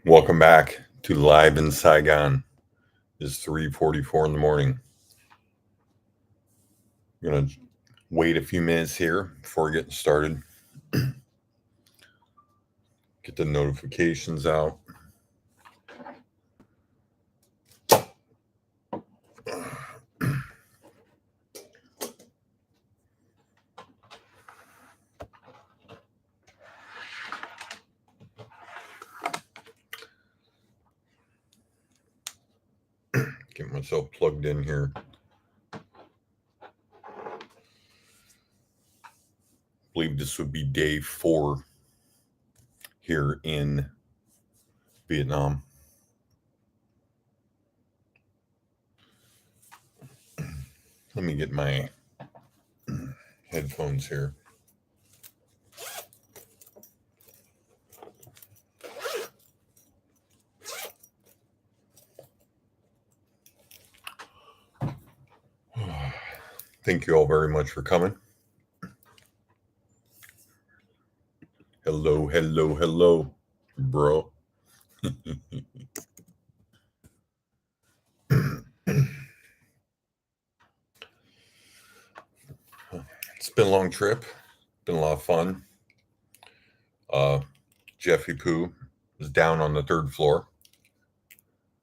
Welcome back to Live in Saigon. It's 3:44 in the morning. I'm going to wait a few minutes here before getting started. Get the notifications out. Get myself plugged in here. I believe this would be day 4 here in Vietnam. Let me get my headphones here. Thank you all very much for coming. Hello, bro. It's been a long trip. Been a lot of fun. Jeffy Poo is down on the 3rd floor.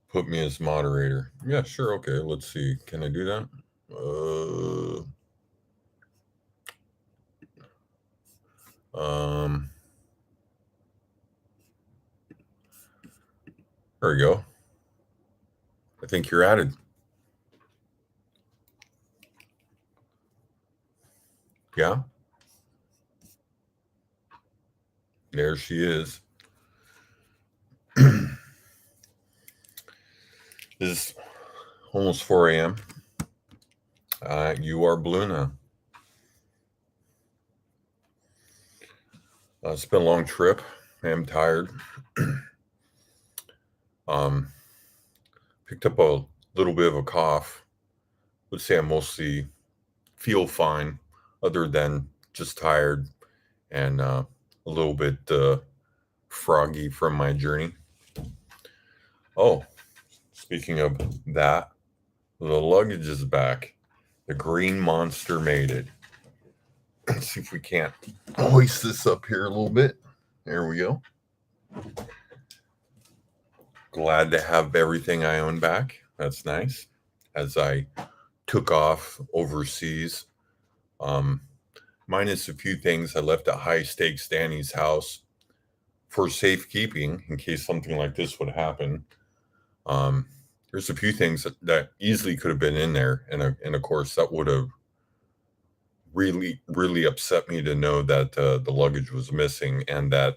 Put me as moderator. Yeah, sure. Okay, let's see. Can I do that? There we go. I think you're added. Yeah. There she is. It's almost 4 a.m. You are blue now. It's been a long trip. I am tired. Picked up a little bit of a cough. Would say I mostly feel fine, other than just tired and a little bit froggy from my journey. Oh, speaking of that, the luggage is back. The green monster made it. Let's see if we can't hoist this up here a little bit. There we go. Glad to have everything I own back. That's nice. As I took off overseas, minus a few things I left at High Stakes Danny's house for safekeeping in case something like this would happen. There's a few things that easily could have been in there, and of course that would have really upset me to know that the luggage was missing and that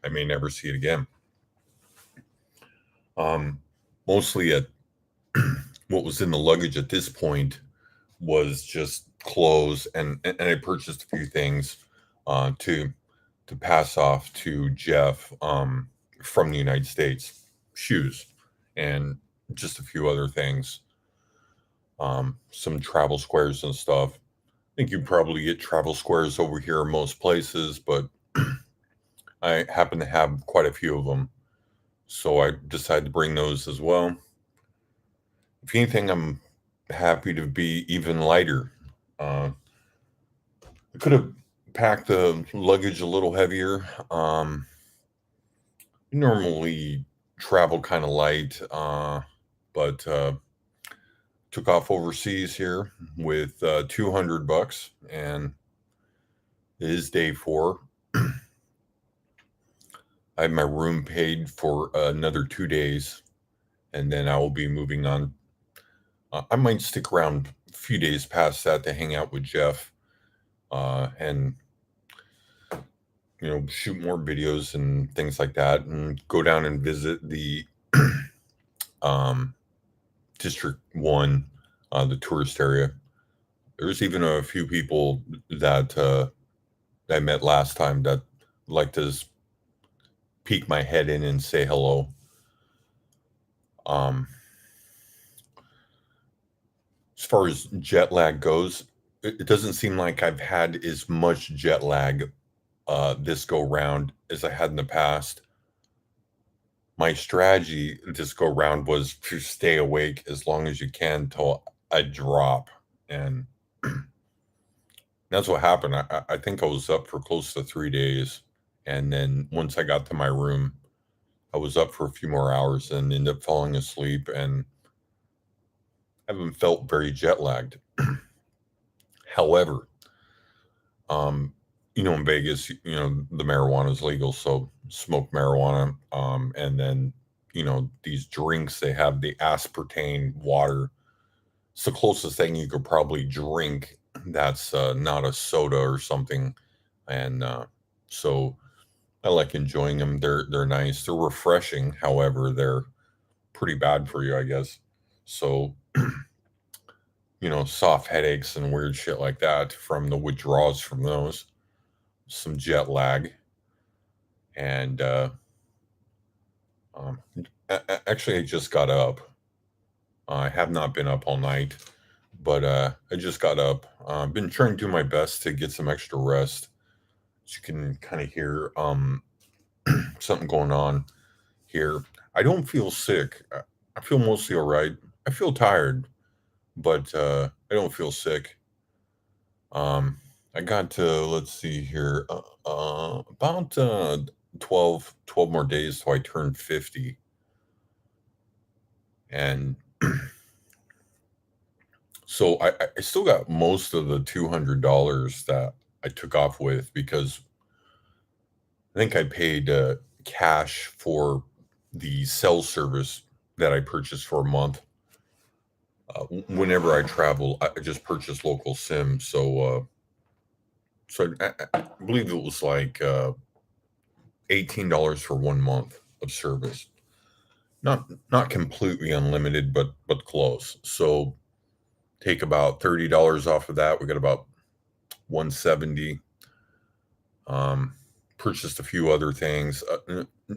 I may never see it again. Mostly what was in the luggage at this point was just clothes, and I purchased a few things to pass off to Jeff from the United States, shoes, and just a few other things, some travel squares and stuff. I think you probably get travel squares over here in most places, but I happen to have quite a few of them, so I decided to bring those as well. If anything, I'm happy to be even lighter. I could have packed the luggage a little heavier. Normally travel kind of light, but took off overseas here with $200, and it is day 4. I have my room paid for another 2 days, and then I will be moving on. I might stick around a few days past that to hang out with Jeff and shoot more videos and things like that, and go down and visit the District 1, the tourist area. There's even a few people that I met last time that like to peek my head in and say hello. As far as jet lag goes, it doesn't seem like I've had as much jet lag this go round as I had in the past. my strategy this go round was to stay awake as long as you can till I drop, and that's what happened. I think I was up for close to 3 days, and then once I got to my room, I was up for a few more hours and ended up falling asleep, and I haven't felt very jet lagged. However, um, in Vegas, the marijuana is legal, so smoke marijuana, and then, these drinks, they have the aspartame water. It's the closest thing you could probably drink that's not a soda or something, and so I like enjoying them. They're nice. They're refreshing. However, they're pretty bad for you, I guess. So, soft headaches and weird shit like that from the withdrawals from those, some jet lag, and um, actually, I just got up. I have not been up all night, but I just got up. I've been trying to do my best to get some extra rest. As you can kind of hear something going on here. I don't feel sick. I feel mostly all right. I feel tired, but I don't feel sick. Um, I got to, let's see here, about 12 more days till I turn 50. And so I still got most of the $200 that I took off with, because I think I paid cash for the cell service that I purchased for a month. Whenever I travel, I just purchase local SIM. So I believe it was like $18 for 1 month of service. Not completely unlimited, but close. So take about $30 off of that. We got about 170. Um, Purchased a few other things.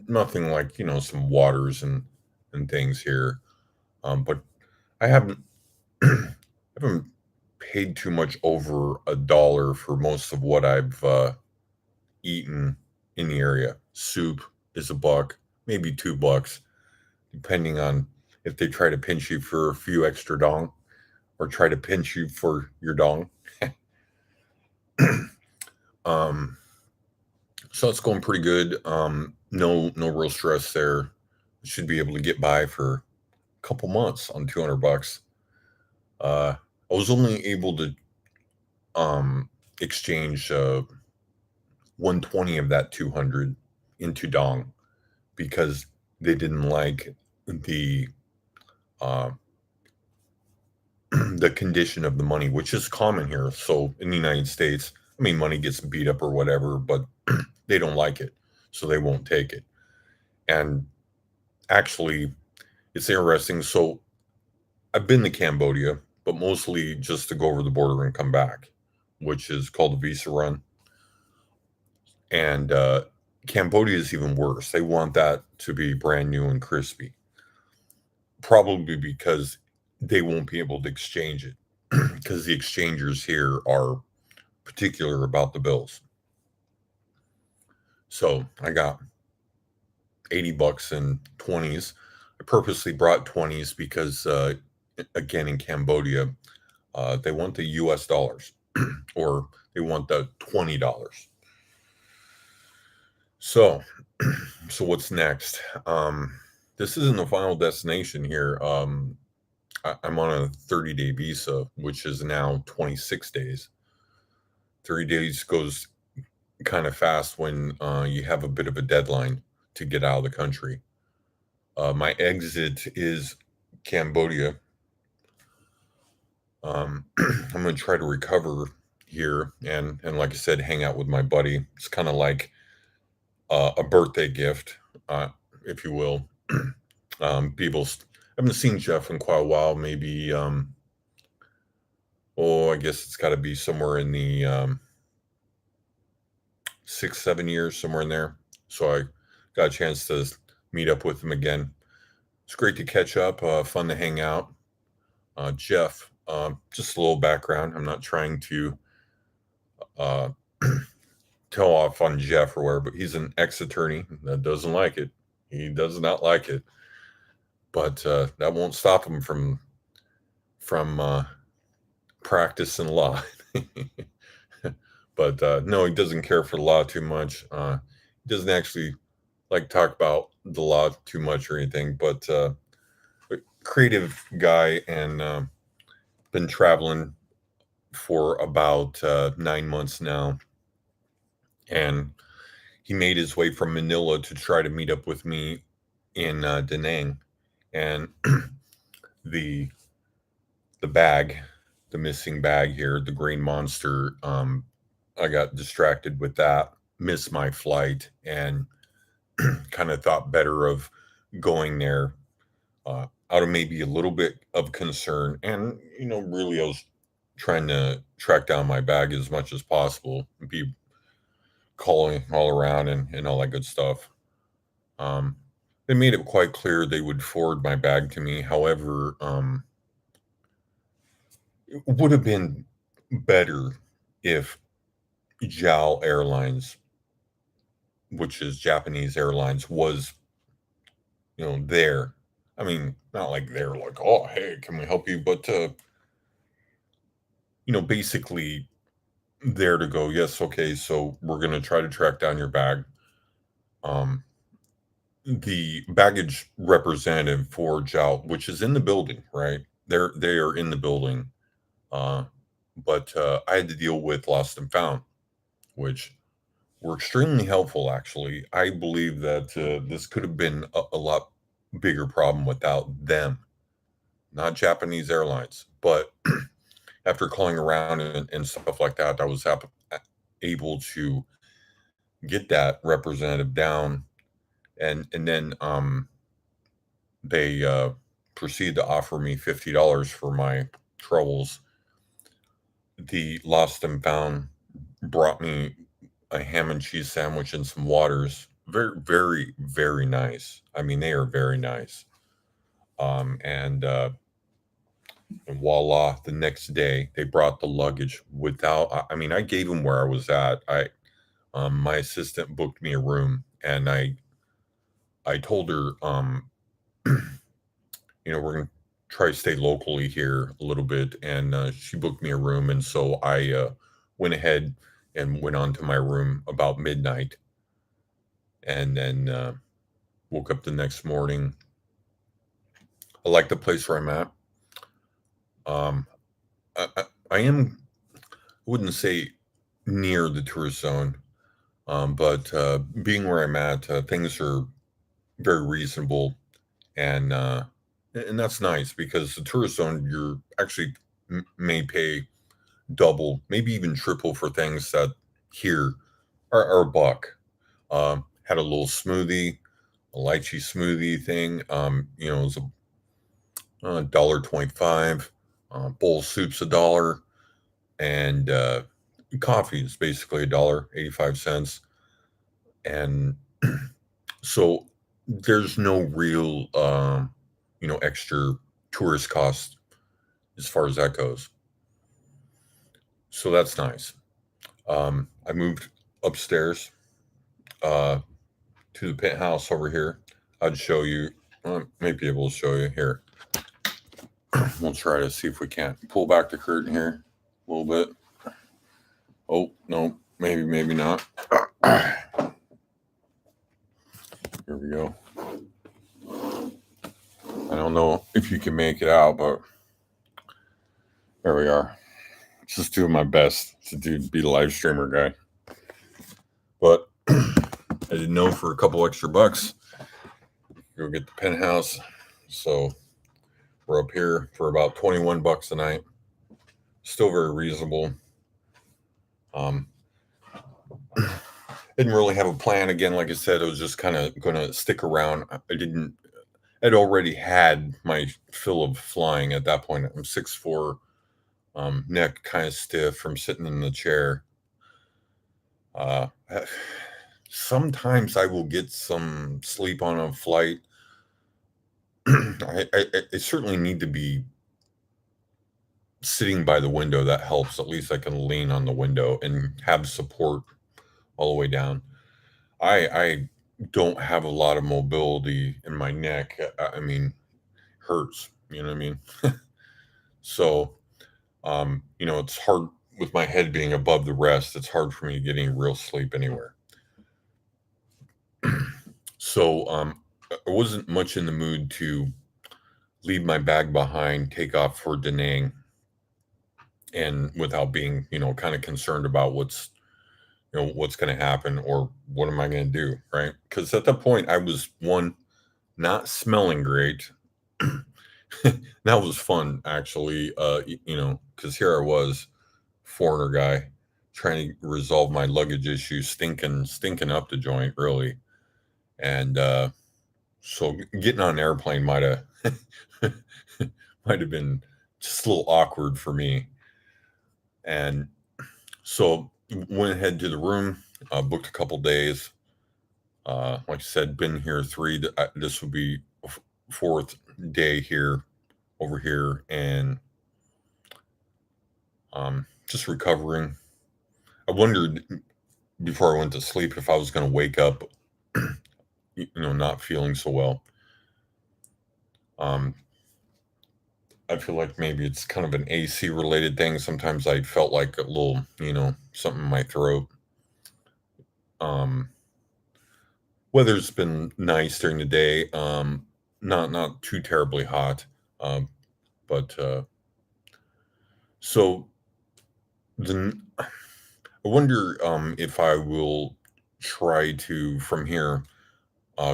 Nothing like, some waters and things here. But I haven't paid too much over $1 for most of what I've eaten in the area. Soup is $1, maybe $2, depending on if they try to pinch you for a few extra dong or try to pinch you for your dong. um, so it's going pretty good. No real stress there. Should be able to get by for a couple months on $200. Uh, I was only able to exchange 120 of that 200 into dong because they didn't like the uh, the condition of the money, which is common here. So in the United States, I mean, money gets beat up or whatever, but they don't like it, so they won't take it. And actually, it's interesting. So I've been to Cambodia, but mostly just to go over the border and come back, which is called a visa run. And Cambodia is even worse. They want that to be brand new and crispy, probably because they won't be able to exchange it because the exchangers here are particular about the bills. So I got $80 in 20s. I purposely brought 20s because, again, in Cambodia, they want the US dollars or they want the $20. So, so what's next? This isn't the final destination here. I'm on a 30-day visa, which is now 26 days. 30 days goes kind of fast when you have a bit of a deadline to get out of the country. My exit is Cambodia. I'm going to try to recover here and like I said, hang out with my buddy. It's kind of like a birthday gift, if you will. I haven't seen Jeff in quite a while. Maybe I guess it's got to be somewhere in the 6, 7 years, somewhere in there. So I got a chance to meet up with him again. It's great to catch up, fun to hang out. Jeff, just a little background. I'm not trying to uh, tell off on Jeff or whatever, but he's an ex attorney that doesn't like it. He does not like it, but that won't stop him from practicing law. But no, he doesn't care for the law too much. He doesn't actually like talk about the law too much or anything. But a creative guy, and been traveling for about 9 months now, and he made his way from Manila to try to meet up with me in Da Nang, and the the bag, the missing bag here, the green monster. I got distracted with that, missed my flight, and kind of thought better of going there out of maybe a little bit of concern. And, really, I was trying to track down my bag as much as possible, be calling all around and all that good stuff. Um, they made it quite clear they would forward my bag to me. However, it would have been better if JAL Airlines, which is Japanese Airlines, was there. I mean, not like they're like, oh, hey, can we help you? But basically there to go, yes, okay, so we're gonna try to track down your bag. Um, the baggage representative for JAL, which is in the building, right? They are in the building. Uh, but I had to deal with lost and found, which were extremely helpful, actually. I believe that this could have been a lot bigger problem without them, not Japanese Airlines. But after calling around and stuff like that, I was able to get that representative down, and then they proceeded to offer me $50 for my troubles. The lost and found brought me a ham and cheese sandwich and some waters. Very, very, very nice. I mean, they are very nice. And voila, the next day they brought the luggage without. I mean, I gave them where I was at. My assistant booked me a room, and I told her, we're gonna try to stay locally here a little bit, and she booked me a room, and so I went ahead and went on to my room about midnight, and then woke up the next morning. I like the place where I'm at. Um, I am, I wouldn't say near the tourist zone, but being where I'm at, things are very reasonable, and that's nice because the tourist zone, you're actually may pay double, maybe even triple for things that here are a buck. Had a little smoothie, a lychee smoothie thing. It was a $1.25. Bowl of soup's $1, and coffee is basically $1.85. And so there's no real, extra tourist cost as far as that goes. So that's nice. I moved upstairs uh, to the penthouse over here. I'd show you. I may be able to show you here. We'll try to see if we can't pull back the curtain here a little bit. Oh, no, maybe not. Here we go. I don't know if you can make it out, but there we are. Just doing my best to be the live streamer guy. But I didn't know for a couple extra bucks, go get the penthouse. So we're up here for about 21 bucks a night. Still very reasonable. Didn't really have a plan. Again, like I said, I was just kind of going to stick around. I'd already had my fill of flying at that point. I'm 6'4", neck kind of stiff from sitting in the chair. Sometimes I will get some sleep on a flight. I certainly need to be sitting by the window. That helps. At least I can lean on the window and have support all the way down. I don't have a lot of mobility in my neck. I mean, hurts. You know what I mean? So, it's hard with my head being above the rest. It's hard for me to get any real sleep anywhere. So, I wasn't much in the mood to leave my bag behind, take off for Da Nang, and without being, kind of concerned about what's going to happen or what am I going to do, right? Because at that point, I was one not smelling great. That was fun, actually. Because here I was, foreigner guy, trying to resolve my luggage issue, stinking up the joint, really. And so getting on an airplane might have might have been just a little awkward for me. And so went ahead to the room, booked a couple days. Like I said, been here three. This will be fourth day here over here, and just recovering. I wondered before I went to sleep if I was going to wake up, not feeling so well. Um, I feel like maybe it's kind of an AC related thing. Sometimes I felt like a little, something in my throat. Um, Weather's been nice during the day. Not too terribly hot. Um, but so then I wonder if I will try to from here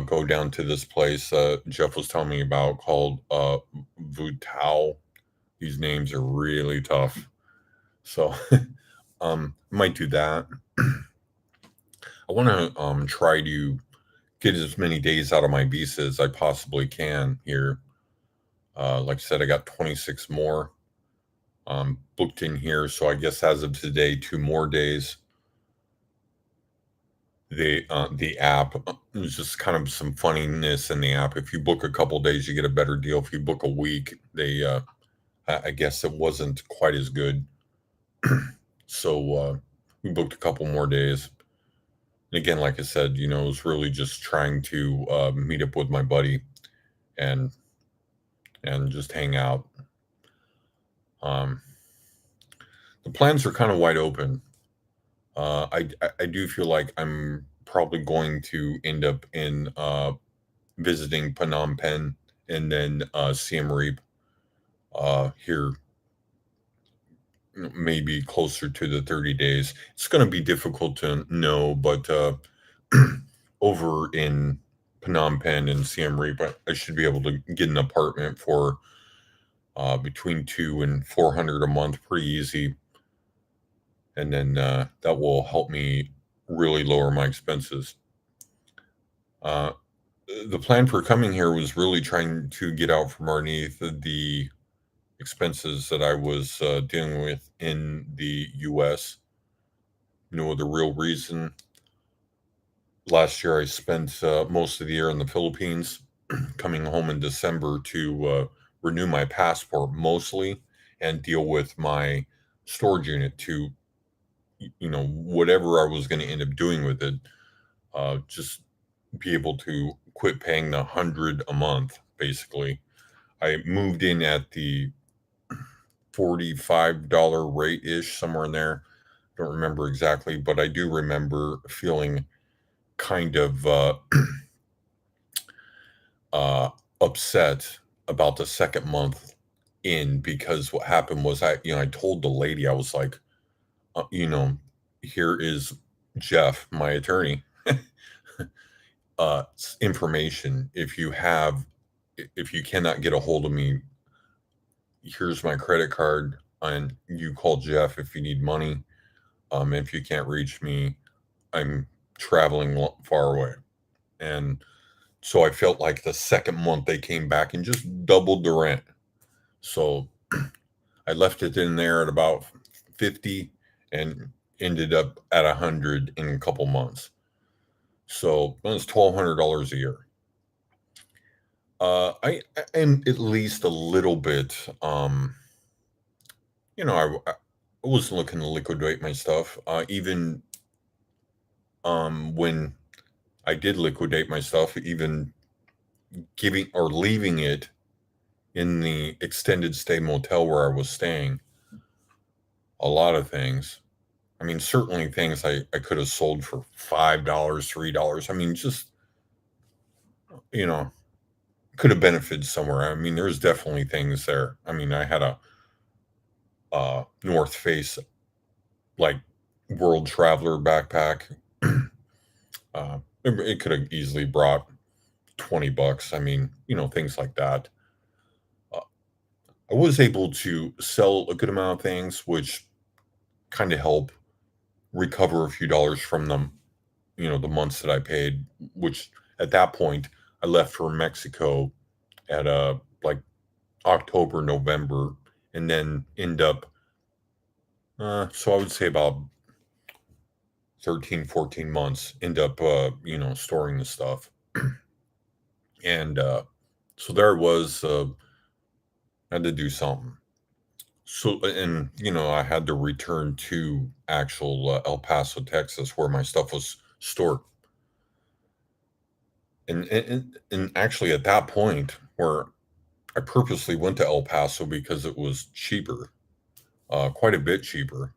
go down to this place Jeff was telling me about called Vutao. These names are really tough. So might do that. I want to try to get as many days out of my visa as I possibly can here. Like I said, I got 26 more booked in here. So I guess as of today, 2 more days. The app there's just kind of some funniness in the app. If you book a couple days, you get a better deal. If you book a week, they I guess it wasn't quite as good. So we booked a couple more days. And again, like I said, it was really just trying to meet up with my buddy and just hang out. Um, the plans are kind of wide open. I do feel like I'm probably going to end up in visiting Phnom Penh and then Siem Reap here, maybe closer to the 30 days. It's going to be difficult to know, but over in Phnom Penh and Siem Reap, I should be able to get an apartment for between 200 and 400 a month, pretty easy, and then that will help me really lower my expenses. Uh, the plan for coming here was really trying to get out from underneath the expenses that I was dealing with in the U.S. The real reason. Last year, I spent most of the year in the Philippines, coming home in December to renew my passport mostly and deal with my storage unit to, whatever I was going to end up doing with it, just be able to quit paying the 100 a month, basically. I moved in at the $45 rate ish, somewhere in there. Don't remember exactly, but I do remember feeling kind of uh, upset about the second month in because what happened was I told the lady, I was like, uh, you know, here is Jeff, my attorney, information. If you cannot get a hold of me, here's my credit card, and you call Jeff if you need money. If you can't reach me, I'm traveling far away. And so I felt like the second month they came back and just doubled the rent. So I left it in there at about 50 and ended up at 100 in a couple months. So that's $1,200 a year. I am at least a little bit, I was looking to liquidate my stuff. Even when I did liquidate my stuff, even giving or leaving it in the extended stay motel where I was staying. A lot of things. I mean, certainly things I could have sold for $5, $3. I mean, just, you know, could have benefited somewhere. I mean, there's definitely things there. I mean, I had a North Face like World Traveler backpack. It could have easily brought $20. I mean, things like that. Uh, I was able to sell a good amount of things, which kind of help recover a few dollars from them, the months that I paid, which at that point I left for Mexico at like October, November, and then end up so I would say about 13, 14 months end up storing the stuff. And so there it was, had to do something. So and I had to return to actual El Paso, Texas, where my stuff was stored. And actually at that point where I purposely went to El Paso because it was cheaper, quite a bit cheaper.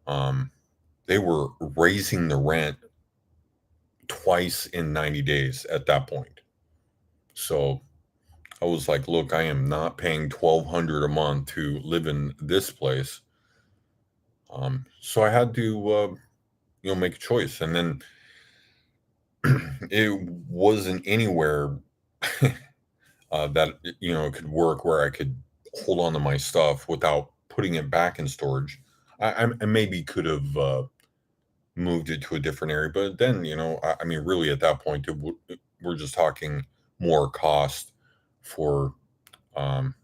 Um, they were raising the rent twice in 90 days at that point. So I was like, look, I am not paying 1,200 a month to live in this place. So I had to, make a choice. And then it wasn't anywhere that, it could work where I could hold on to my stuff without putting it back in storage. I maybe could have moved it to a different area, but then, I mean, really at that point, we're just talking more cost for, um,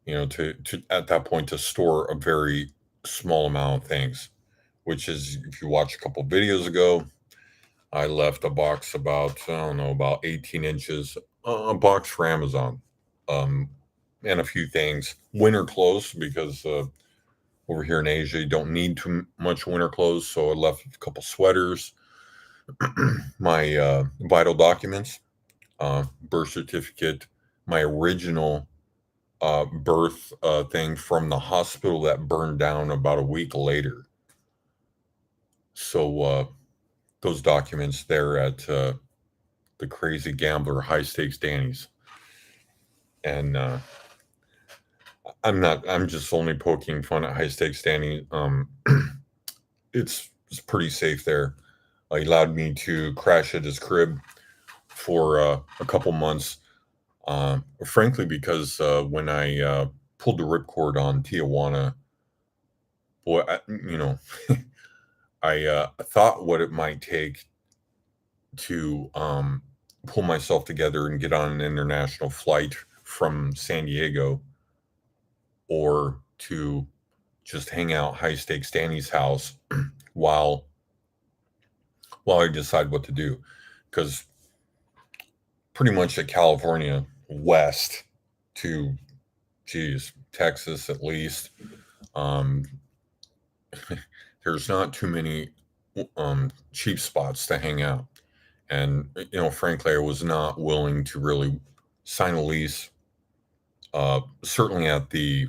to at that point to store a very small amount of things, which is if you watch a couple videos ago, I left a box about, I don't know, about 18 inches, a box for Amazon, um, and a few things, winter clothes, because over here in Asia, you don't need too much winter clothes. So I left a couple sweaters, my vital documents, birth certificate, my original birth thing from the hospital that burned down about a week later. So those documents there at the Crazy Gambler High Stakes Danny's. And I'm just only poking fun at High Stakes Danny. It's pretty safe there. He allowed me to crash at his crib for a couple months. Frankly, because when I pulled the ripcord on Tijuana, boy, I thought what it might take to pull myself together and get on an international flight from San Diego, or to just hang out High Stakes Danny's house while I decide what to do, because pretty much at California west to, geez, Texas at least, um, there's not too many cheap spots to hang out. And, frankly, I was not willing to really sign a lease, certainly at the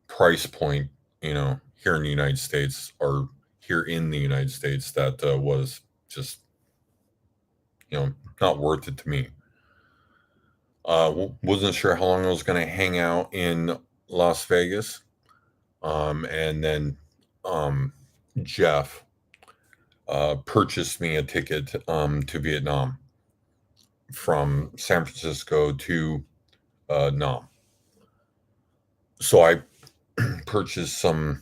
price point, here in the United States, or here in the United States, that was just, not worth it to me. Wasn't sure how long I was going to hang out in Las Vegas. And then Jeff purchased me a ticket to Vietnam from San Francisco to Nam. So I purchased some,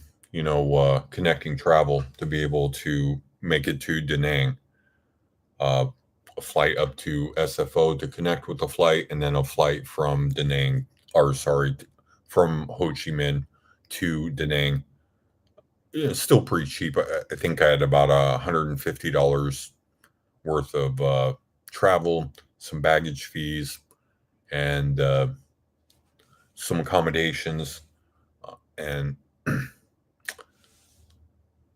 connecting travel to be able to make it to Da Nang, a flight up to SFO to connect with the flight, and then a flight from Da Nang, or sorry, from Ho Chi Minh to Da Nang. It's still pretty cheap. I think I had about $150 worth of travel, some baggage fees, and some accommodations, and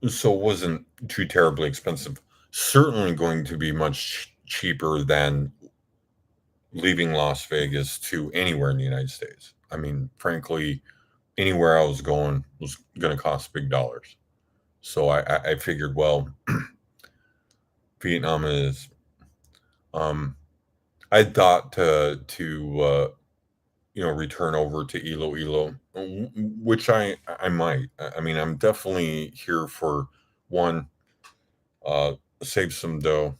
so it wasn't too terribly expensive. certainly going to be much cheaper than leaving Las Vegas to anywhere in the United States. I mean, frankly, anywhere I was going was going to cost big dollars. So I figured, well, Vietnam is. Um, I thought to return over to Iloilo, which I might. I mean, I'm definitely here for one, uh, save some dough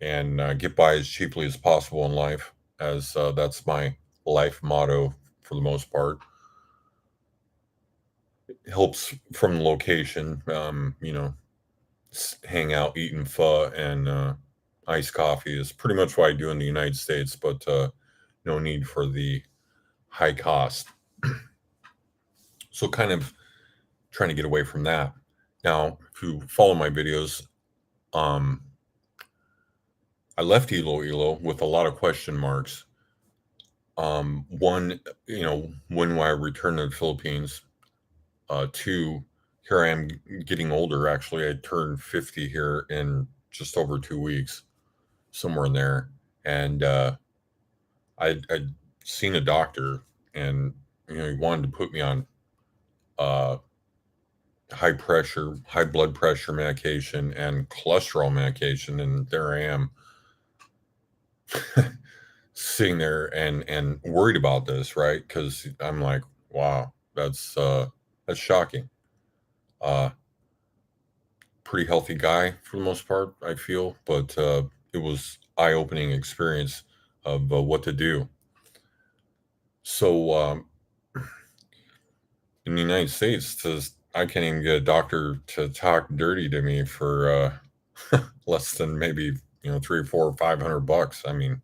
and get by as cheaply as possible in life, as that's my life motto for the most part. It helps from the location, hang out, eating pho and iced coffee is pretty much what I do in the United States, but no need for the high cost. So, kind of trying to get away from that. Now, if you follow my videos, um, I left Iloilo with a lot of question marks. One, when will I return to the Philippines? Two, here I am getting older. Actually, I turned 50 here in just over 2 weeks, somewhere in there. And I'd seen a doctor, and he wanted to put me on uh, high blood pressure medication and cholesterol medication, and there I am sitting there and worried about this, right? Because I'm like, wow, that's shocking. Uh, Pretty healthy guy for the most part, I feel, but it was eye-opening experience of what to do. So in the United States, I can't even get a doctor to talk dirty to me for less than maybe 3 or 4 or $500. I mean,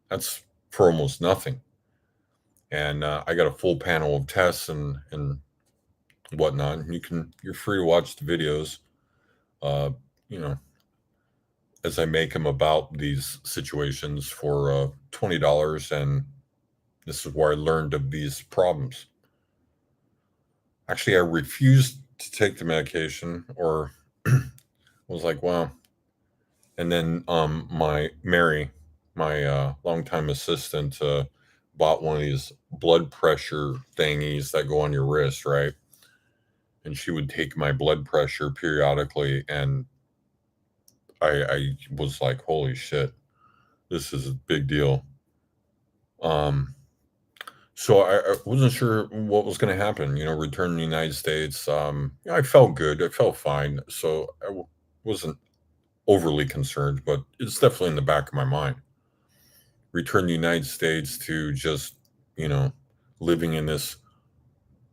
that's for almost nothing. And I got a full panel of tests and whatnot. And you're free to watch the videos. Uh, you know, as I make them about these situations for $20, and this is where I learned of these problems. Actually, I refused to take the medication, or was like, wow. And then my longtime assistant, bought one of these blood pressure thingies that go on your wrist, right? And she would take my blood pressure periodically, and I was like, holy shit, this is a big deal. Um, so I wasn't sure what was going to happen. Return to the United States. I felt good. I felt fine. So wasn't overly concerned, but it's definitely in the back of my mind. Return to the United States to just, you know, living in this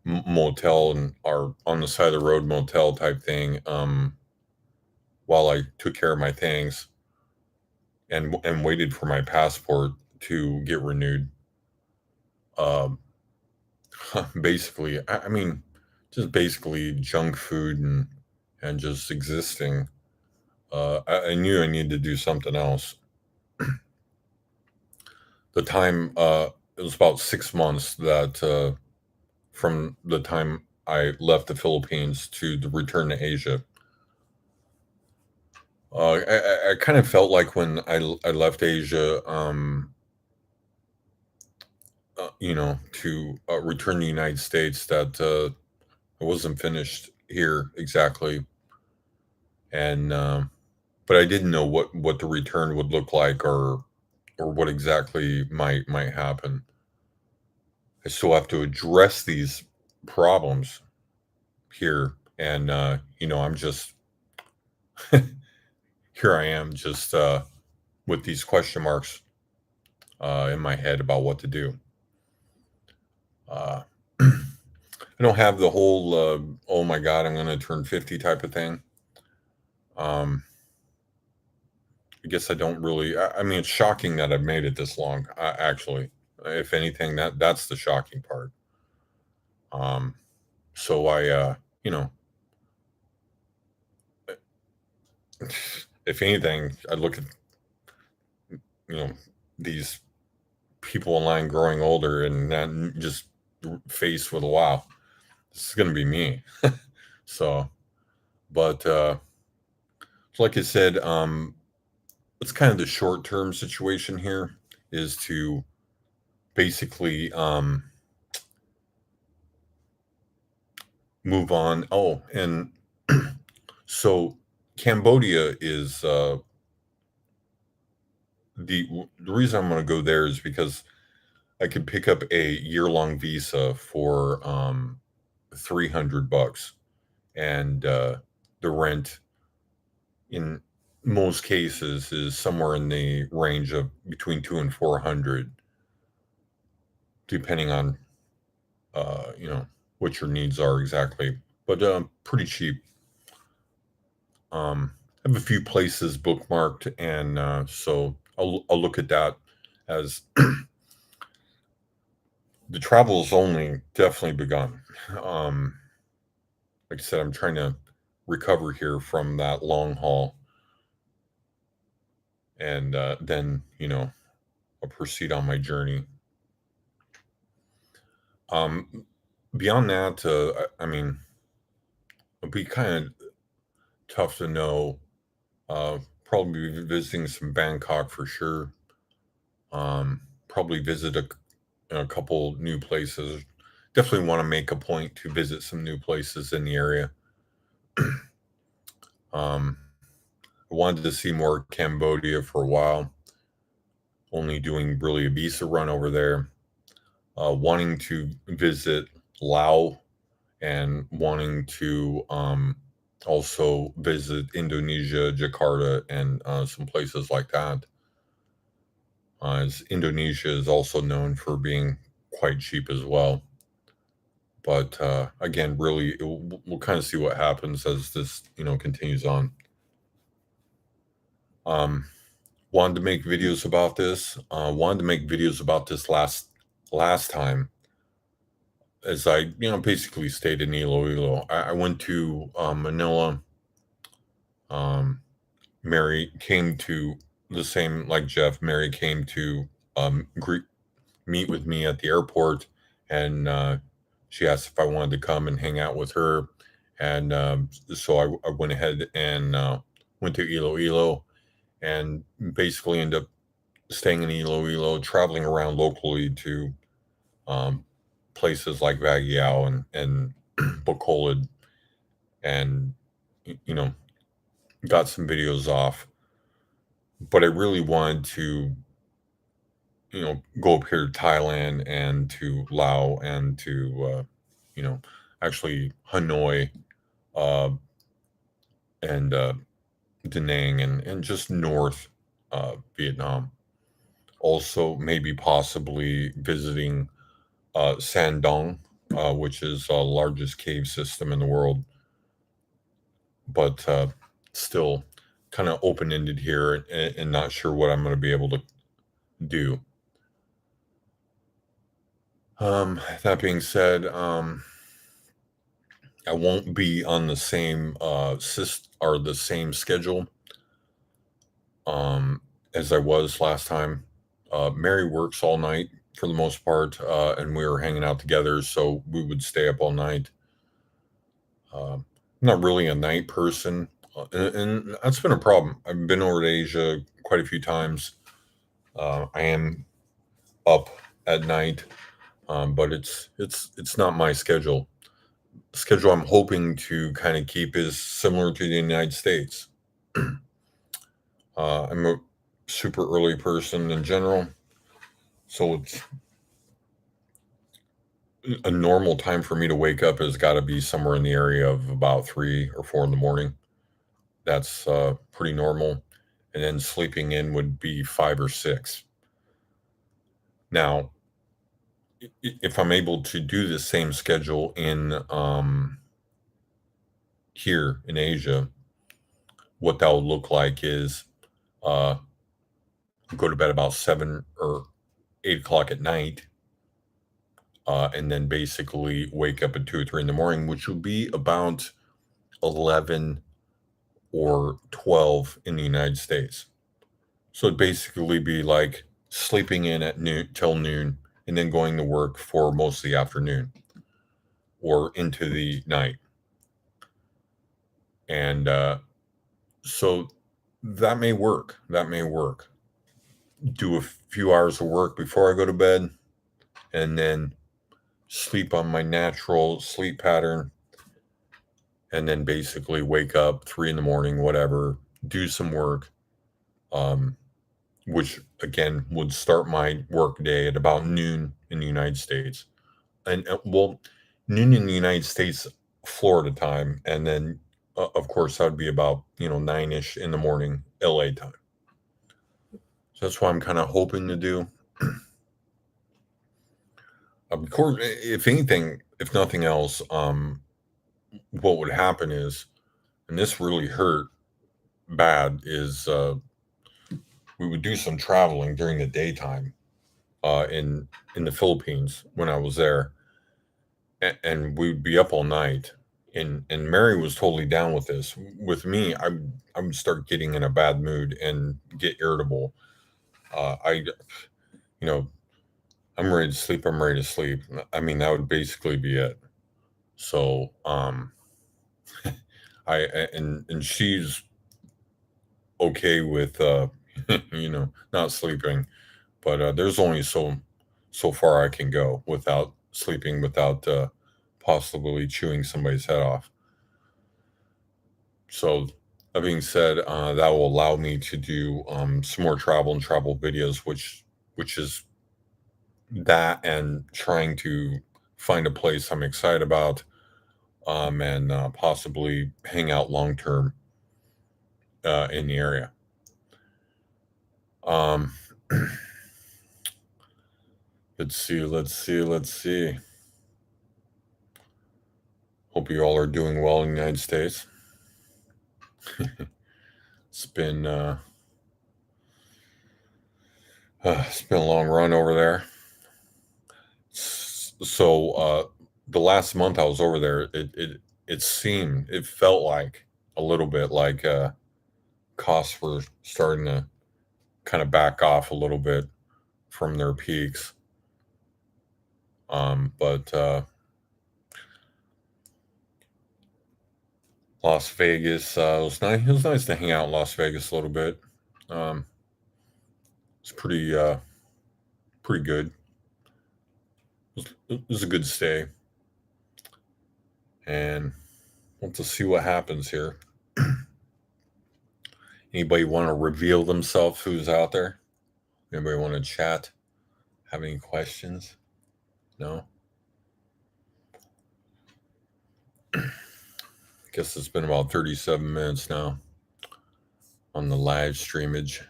motel and or on the side of the road motel type thing, while I took care of my things and waited for my passport to get renewed. Um, basically, I mean, just basically junk food and just existing. I knew I needed to do something else. The time it was about 6 months that from the time I left the Philippines to the return to Asia. I kind of felt like when I left Asia, to return to the United States, that I wasn't finished here exactly, and but I didn't know what the return would look like, or what exactly might happen. I still have to address these problems here, and I'm just here. I am just with these question marks in my head about what to do. Uh, I don't have the whole "oh my god, I'm going to turn 50" type of thing. Um, I guess I don't really. I mean, it's shocking that I've made it this long. Actually, if anything, that's the shocking part. Um, so you know, if anything, I look at you know these people online growing older, and then just faced with, wow, this is going to be me. So, but So like I said, it's kind of the short term situation here is to basically move on. Oh, and so Cambodia is the reason I'm going to go there is because I could pick up a year-long visa for $300, and the rent in most cases is somewhere in the range of between 200 and 400, depending on what your needs are exactly. But pretty cheap. I have a few places bookmarked, and so I'll look at that as the travel has only definitely begun. Um, like I said, I'm trying to recover here from that long haul, and then I'll proceed on my journey. Um, Beyond that, I mean, it'd be kind of tough to know. Probably be visiting some Bangkok for sure. Probably visit a couple new places. Definitely want to make a point to visit some new places in the area. Um, I wanted to see more Cambodia for a while, only doing really a visa run over there. Wanting to visit Laos and wanting to also visit Indonesia, Jakarta, and some places like that. As Indonesia is also known for being quite cheap as well. But again, really, we'll kind of see what happens as this continues on. Um, Wanted to make videos about this. Wanted to make videos about this last time, as I basically stayed in Iloilo. I went to Manila. Mary came to the same like Jeff. Mary came to meet with me at the airport, and she asked if I wanted to come and hang out with her, and so I went ahead and went to Iloilo, and basically ended up staying in Iloilo, traveling around locally to um, places like Baguio and Bacolod, and you know got some videos off. But I really wanted to go up here to Thailand and to Laos and to you know actually Hanoi, uh, and Da Nang, and just north Vietnam. Also, maybe possibly visiting San Dong, which is the largest cave system in the world, but still kind of open ended here, and not sure what I'm going to be able to do. That being said, I won't be on the same or the same schedule um, as I was last time. Mary works all night for the most part, and we were hanging out together, so we would stay up all night. I'm not really a night person, and that's been a problem. I've been over to Asia quite a few times. I am up at night, but it's not my schedule. The schedule I'm hoping to kind of keep is similar to the United States. I'm a super early person in general, so it's a normal time for me to wake up has got to be somewhere in the area of about 3 or 4 in the morning. That's pretty normal. And then sleeping in would be 5 or 6. Now, if I'm able to do the same schedule in here in Asia, what that would look like is uh, go to bed about 7 or 8 o'clock at night, and then basically wake up at 2 or 3 in the morning, which would be about 11 or 12 in the United States. So it'd basically be like sleeping in at noon till noon and then going to work for most of the afternoon or into the night. And So that may work. That may work. Do a few hours of work before I go to bed, and then sleep on my natural sleep pattern, and then basically wake up 3 in the morning, whatever, do some work, um, which again would start my work day at about noon in the United States. And well, noon in the United States, Florida time, and then of course that would be about 9ish in the morning LA time. So that's what I'm kind of hoping to do. Of course, if anything, if nothing else, what would happen is, and this really hurt bad, is we would do some traveling during the daytime in the Philippines when I was there, and we'd be up all night. And Mary was totally down with this. With me, I would start getting in a bad mood and get irritable. I you know I'm ready to sleep. I'm ready to sleep. I mean, that would basically be it. So and she's okay with not sleeping, but there's only so far I can go without sleeping, without possibly chewing somebody's head off. So that being said, that will allow me to do some more travel and travel videos, which is that, and trying to find a place I'm excited about, and possibly hang out long term in the area. Um, let's see. Hope you all are doing well in the United States. It's been it's been a long run over there. So the last month I was over there, it felt like a little bit like costs were starting to kind of back off a little bit from their peaks. But Las Vegas, it was nice. It was nice to hang out in Las Vegas a little bit. Um, it's pretty good. It was a good stay, and we'll have to see what happens here. Anybody want to reveal themselves? Who's out there? Anybody want to chat? Have any questions? No. Guess it's been about 37 minutes now on the live streamage.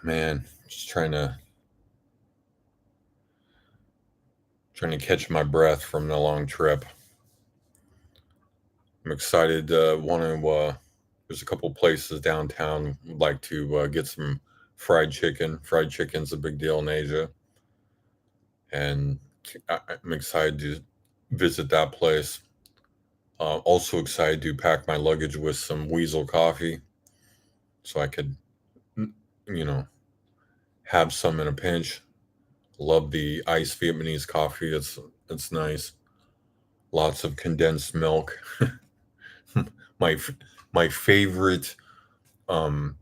Man, just trying to catch my breath from the long trip. I'm excited. Want to? There's a couple places downtown. Would like to get some fried chicken. Fried chicken's a big deal in Asia, and I'm excited to visit that place. Also excited to pack my luggage with some Weasel coffee, so I could, you know, have some in a pinch. Love the iced Vietnamese coffee. It's nice. Lots of condensed milk. my my favorite. Um,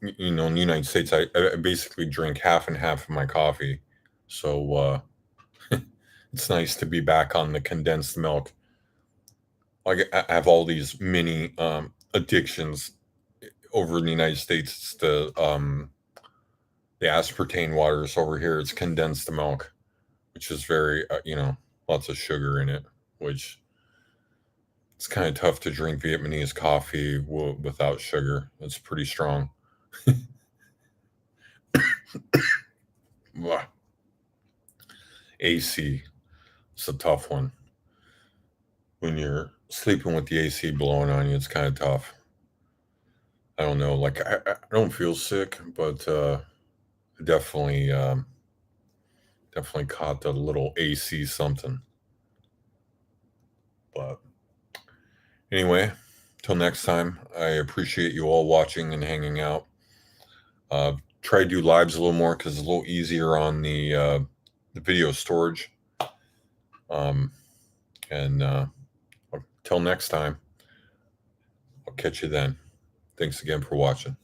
in the United States, I basically drink half and half of my coffee. So it's nice to be back on the condensed milk. Like I have all these mini addictions over in the United States. It's the aspartame waters over here. It's condensed milk, which is very lots of sugar in it, which it's kind of tough to drink Vietnamese coffee without sugar. It's pretty strong. Blah. AC, it's a tough one. When you're sleeping with the AC blowing on you, it's kind of tough. I don't know. Like I don't feel sick, but definitely definitely caught the little AC something. But anyway, till next time, I appreciate you all watching and hanging out. Try to do lives a little more because it's a little easier on the video storage. And till next time. catch you then. Thanks again for watching.